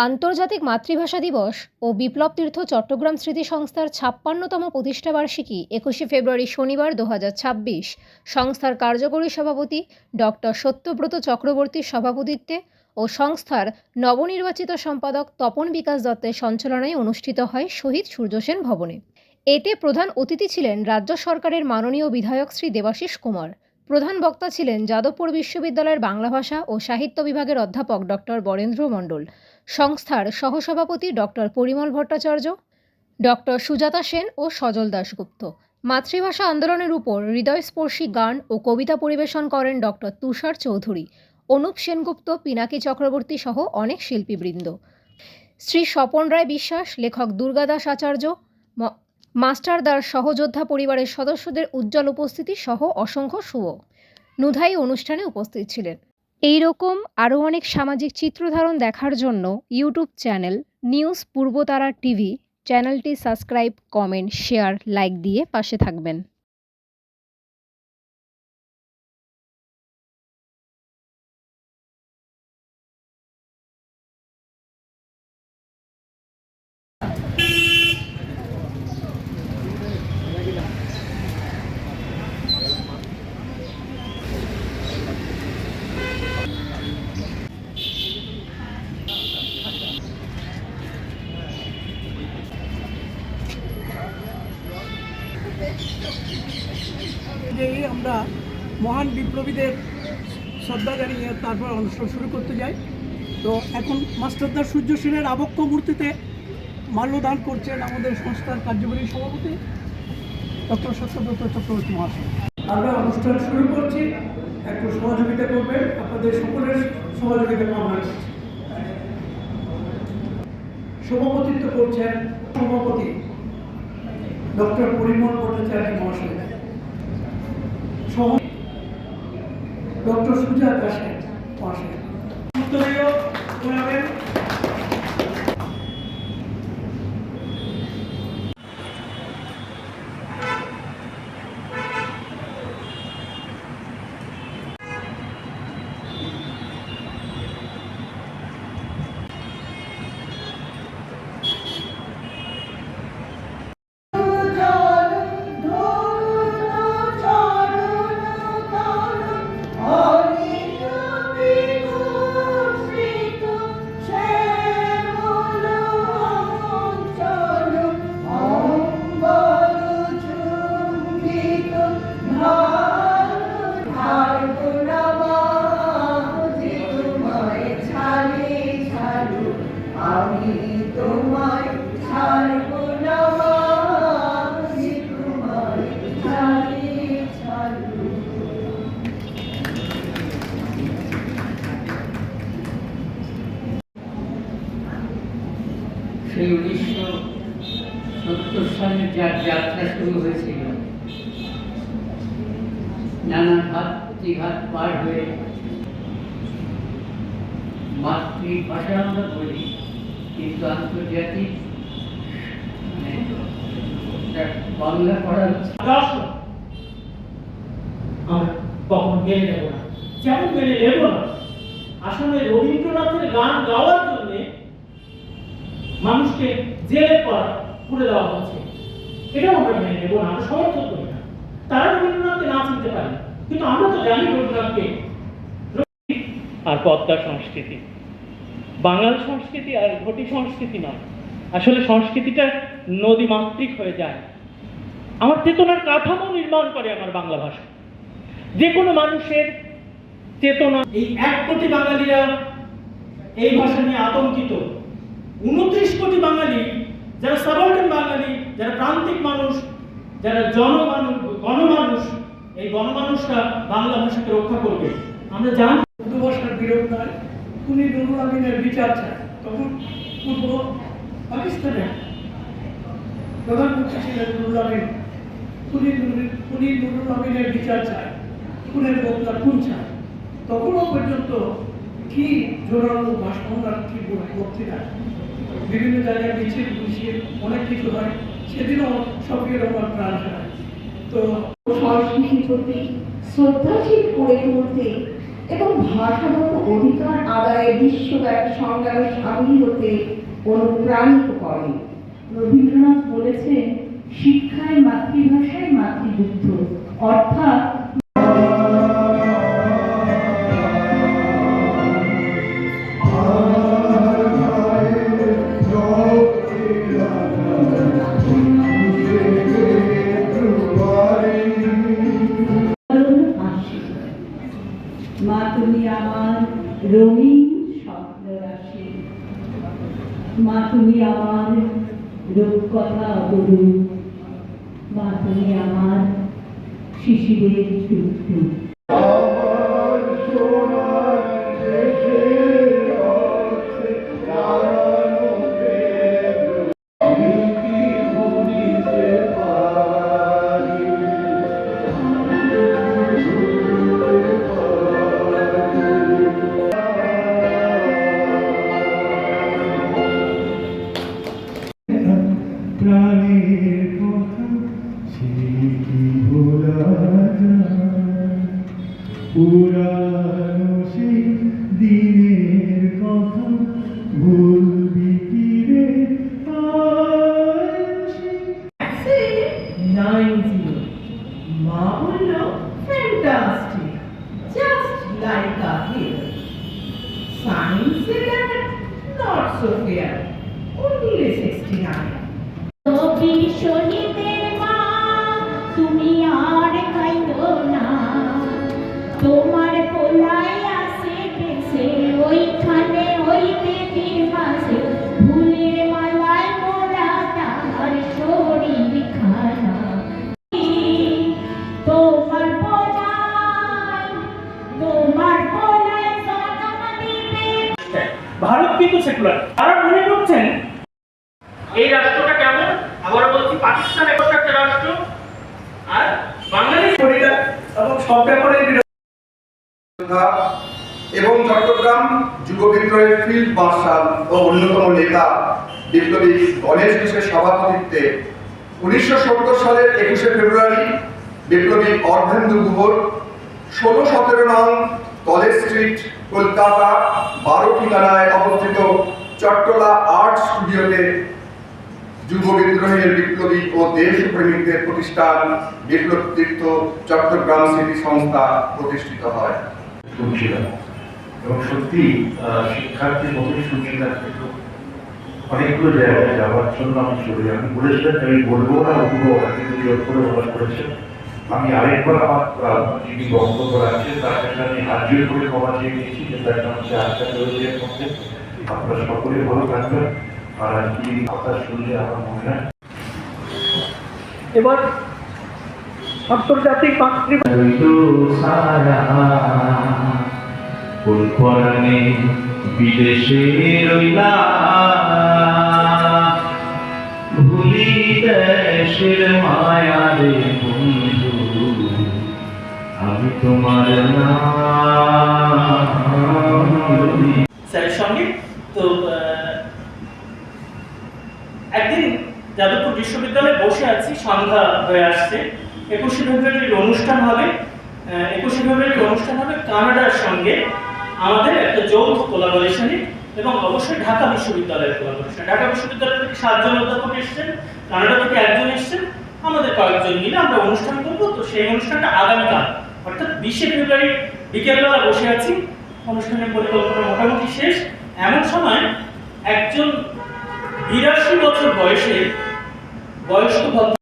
আন্তর্জাতিক মাতৃভাষা দিবস ও বিপ্লব তীর্থ চট্টগ্রাম স্মৃতি সংস্থার ৫৬তম প্রতিষ্ঠাবার্ষিকী ২১শে ফেব্রুয়ারি শনিবার ২০২৬ সংস্থার কার্যকরী সভাপতি ডক্টর সত্যব্রত চক্রবর্তীর সভাপতিত্বে ও সংস্থার নবনির্বাচিত সম্পাদক তপন বিকাশ দত্তের সঞ্চালনায় অনুষ্ঠিত হয় শহীদ সূর্যসেন ভবনে। এতে প্রধান অতিথি ছিলেন রাজ্য সরকারের মাননীয় বিধায়ক শ্রী দেবাশিস কুমার। প্রধান বক্তা ছিলেন যাদবপুর বিশ্ববিদ্যালয়ের বাংলা ভাষা ও সাহিত্য বিভাগের অধ্যাপক ডক্টর বরেন্দ্র মণ্ডল, সংস্থার সহসভাপতি ডক্টর পরিমল ভট্টাচার্য, ডক্টর সুজাতা সেন ও সজল দাশগুপ্ত। মাতৃভাষা আন্দোলনের উপর হৃদয়স্পর্শী গান ও কবিতা পরিবেশন করেন ডক্টর তুষার চৌধুরী, অনুপ সেনগুপ্ত, পিনাকি চক্রবর্তী সহ অনেক শিল্পীবৃন্দ। শ্রী স্বপন রায় বিশ্বাস, লেখক দুর্গাদাস আচার্য, মাস্টার দাস সহযোদ্ধা পরিবারের সদস্যদের উজ্জ্বল উপস্থিতি সহ অসংখ্য নুধাই অনুষ্ঠানে উপস্থিত ছিলেন। এই রকম আরও অনেক সামাজিক চিত্রধারণ দেখার জন্য YouTube channel news Purbatara TV চ্যানেলটি সাবস্ক্রাইব, কমেন্ট, শেয়ার, লাইক দিয়ে পাশে থাকবেন। আমরা মহান বিপ্লবীদের শ্রদ্ধা জানিয়ে তারপর অনুষ্ঠান শুরু করতে যাই। তো এখন মাস্টারদা সূর্য সেনের আবক্ষ মূর্তিতে মাল্যদান করছেন আমাদের সংস্থার কার্যকরী সভাপতি ডক্টর সত্যব্রত চক্রবর্তী মহাশয়। আমরা অনুষ্ঠান শুরু করছি, একটু সহযোগিতা করবেন, আপনাদের সকলের সহযোগিতা কামনা করছি। সভাপতিত্ব করছেন সভাপতি ডক্টর পরিমল ভট্টাচার্য মহাশয়, ডক্টর সুজাতা সেন মহাশয়। সেই 1970 সালে যার যাত্রা শুরু হয়েছিল, নানা ঘাত পার হয়ে মাতৃভাষা আমরা বলি, কিন্তু আন্তর্জাতিক বাংলা পড়ার আমরা কখন মেনে নেব না, যেমন মেনে নেব না আসলে রবীন্দ্রনাথের গান গাওয়ার জন্য মানুষকে জেলে পুরে দেওয়া হচ্ছে। এটাও আমরা মেনে নেব না, আমরা সমর্থন করি না। তারা রবীন্দ্রনাথকে না চিনতে পারে, কিন্তু আমরা তো জানি রবীন্দ্রনাথকে। আর পদ্মা সংস্কৃতি, বাঙাল সংস্কৃতি আর ঘটি সংস্কৃতি নয়। আসলে সংস্কৃতিটা নদী মাতৃক হয়ে যায়। আমার চেতনার কাঠামো নির্মাণ করে আমার বাংলা ভাষা। যে কোনো মানুষের চেতনা, এই 1 কোটি বাঙালিরা এই ভাষা নিয়ে আতঙ্কিত। 29 কোটি বাঙালি, যারা সাবার্ডেন বাঙালি, যারা প্রান্তিক মানুষ, যারা গণমানুষ, এই গণমানুষরা বাংলা ভাষাকে রক্ষা করবে। আমরা জানি উর্দু ভাষার বিরোধ নয়, কুনি নুরুল আমিনের বিচার চায়। তখন পূর্ব পাকিস্তানের প্রধানমন্ত্রী ছিলেন নুরুল আমিন। কুনি নুরুল আমিনের বিচার চায়, খুনের বদলা খুন চায়। তখনও পর্যন্ত কি জোরালো ভাষণ আর কি বক্তৃতা, বিভিন্ন জায়গায় মিছিল মিছিল অনেক কিছু হয়। সেদিনও সক্রিয় রহমান প্রাণ হারায়। তো সংস্কৃতির প্রতি শ্রদ্ধাশীল করে তুলতে এবং ভাষাগত অধিকার আদায়ে বিশ্বব্যাপী সংগ্রামে সামিল হতে অনুপ্রাণিত করেন। রবীন্দ্রনাথ বলেছেন, শিক্ষায় মাতৃভাষায় মাতৃদুগ্ধ, অর্থাৎ মা তুমি আমার রঙিন স্বপ্ন রাশি, মা তুমি আমার রূপকথা বধূ, মা তুমি আমার শিশিরের টুকটু। প্রাণের কথা সে কি ভোলা যায়, পুরানো সেই দিনের কথা ভুলবি কি রে আজ? 90 মা বলল fantastic, just like a hero. Science not so fair, only 69। শহীদের মা তুমি আর কাইদো না, তোমার পোলাই আসে পেছে ওইখানে ওই দেবীর মাঝে, ফুলের মালায় মোড়া তাহার শরীর খানা। তোমার পোলাই জনম দিবে। ভারত কিন্তু সেকুলার। তারা মনে করছেন এই রাষ্ট্রটা কেমন, আবার বলছি পাকিস্তান এখন একটা রাষ্ট্র আর বাংলাদেশ এবং সব ব্যাপারে এবং চট্টগ্রাম যুব বিদ্রোহের ফিল্ড মার্শাল ও অন্যতম নেতা বিপ্লবী গণেশ ঘোষের সভাপতিত্বে 1970 সালের 21শে ফেব্রুয়ারি বিপ্লবী অর্ধেন্দু গুহর 16-17 নং কলেজ স্ট্রিট, কলকাতা 12 ঠিকানায় অবস্থিত চট্টলা আর্ট স্টুডিওতে যুব বিদ্রোহের বিপ্লবী ও দেশপ্রেমিকদের প্রতিষ্ঠান বিপ্লব তীর্থ চট্টগ্রাম স্মৃতি সংস্থা প্রতিষ্ঠিত হয়। শুনছিলাম এবং সত্যি শিক্ষার্থীর মতোই শুনছিলাম, কিন্তু অনেকগুলো জায়গায় যাওয়ার জন্য আমি চলে যাই। আমি বলেছিলাম আমি বলবো না, ওগুলো কিন্তু জোর করে বলা করেছেন। আমি আরেকবার আমার যিনি বক্তব্য রাখছেন তার কাছে আমি হাত জোর করে ক্ষমা চেয়ে নিয়েছি, যে তার মধ্যে আশা রয়েছে এর মধ্যে। আপনারা সকলে ভালো থাকবেন। আর আজকে কথা শুনলে আমার মনে হয় এবার আন্তর্জাতিক বিদেশে রইলা ভুলি দেশের মায়া রে বন্ধু, আমি তোমার স্যারের সঙ্গে। তো একদিন যাদবপুর বিশ্ববিদ্যালয়ে বসে আছি, সন্ধ্যা হয়ে আসছে। 21শে ফেব্রুয়ারির অনুষ্ঠান হবে। 21শে ফেব্রুয়ারির অনুষ্ঠান হবে কানাডার সঙ্গে আমাদের একটা যৌথ কোলাবোরেশনে, এবং অবশ্যই ঢাকা বিশ্ববিদ্যালয়ের কোলাবোরেশন। ঢাকা বিশ্ববিদ্যালয় থেকে 7 জন অধ্যাপক এসেছেন, কানাডা থেকে 1 জন এসেছেন, আমাদের কয়েকজন মিলে আমরা অনুষ্ঠান করবো। তো সেই অনুষ্ঠানটা আগামীকাল অর্থাৎ 20শে ফেব্রুয়ারি বিকেলবেলা বসে আছি। অনুষ্ঠানের পরিকল্পনা মোটামুটি শেষ। এমন সময় একজন 82 বছর বয়সের বয়স্ক ভদ্র